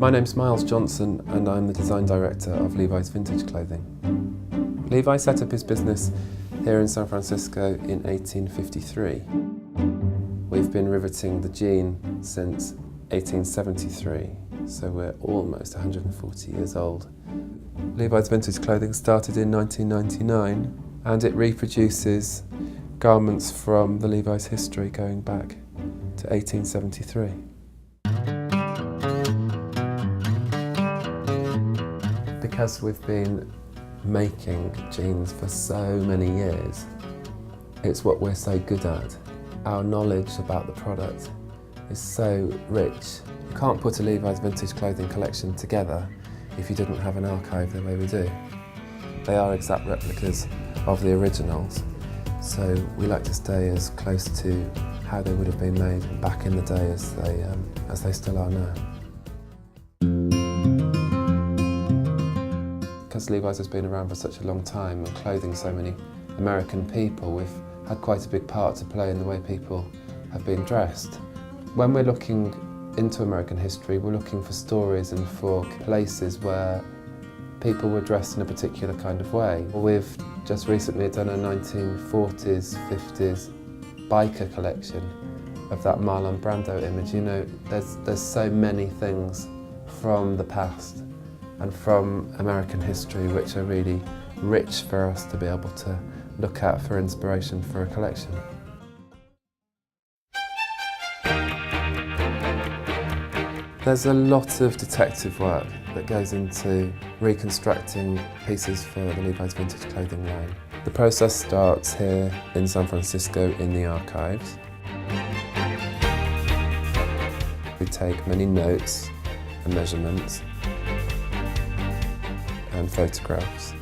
My name's Miles Johnson and I'm the design director of Levi's Vintage Clothing. Levi set up his business here in San Francisco in 1853. We've been riveting the jean since 1873, so we're almost 140 years old. Levi's Vintage Clothing started in 1999 and it reproduces garments from the Levi's history going back to 1873. Because we've been making jeans for so many years, it's what we're so good at. Our knowledge about the product is so rich. You can't put a Levi's Vintage Clothing collection together if you didn't have an archive the way we do. They are exact replicas of the originals, so we like to stay as close to how they would have been made back in the day as they still are now. Because Levi's has been around for such a long time and clothing so many American people, we've had quite a big part to play in the way people have been dressed. When we're looking into American history, we're looking for stories and for places where people were dressed in a particular kind of way. We've just recently done a 1940s, 50s biker collection of that Marlon Brando image. You know, there's so many things from the past and from American history which are really rich for us to be able to look at for inspiration for a collection. There's a lot of detective work that goes into reconstructing pieces for the Levi's Vintage Clothing line. The process starts here in San Francisco in the archives. We take many notes and measurements and photographs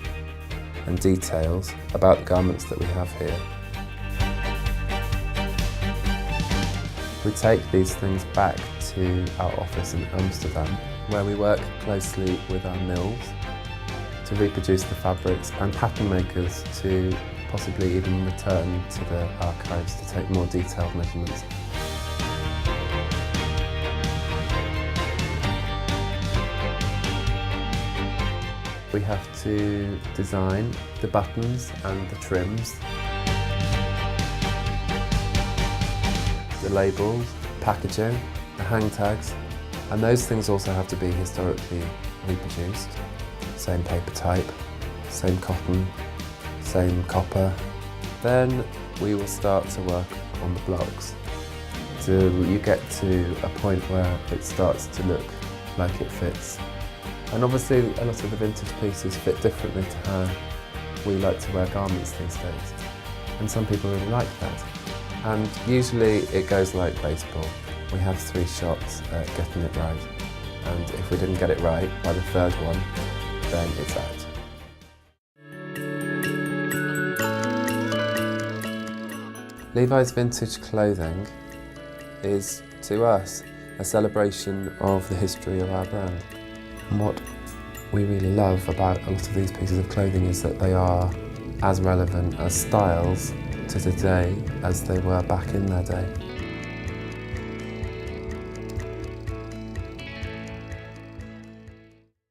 and details about the garments that we have here. We take these things back to our office in Amsterdam, where we work closely with our mills to reproduce the fabrics and pattern makers to possibly even return to the archives to take more detailed measurements. We have to design the buttons and the trims, the labels, packaging, the hang tags, and those things also have to be historically reproduced. Same paper type, same cotton, same copper. Then we will start to work on the blocks. So you get to a point where it starts to look like it fits. And obviously a lot of the vintage pieces fit differently to how we like to wear garments these days. And some people really like that. And usually it goes like baseball. We have 3 shots at getting it right. And if we didn't get it right by the 3rd one, then it's out. Levi's Vintage Clothing is, to us, a celebration of the history of our brand. And what we really love about a lot of these pieces of clothing is that they are as relevant as styles to today as they were back in their day.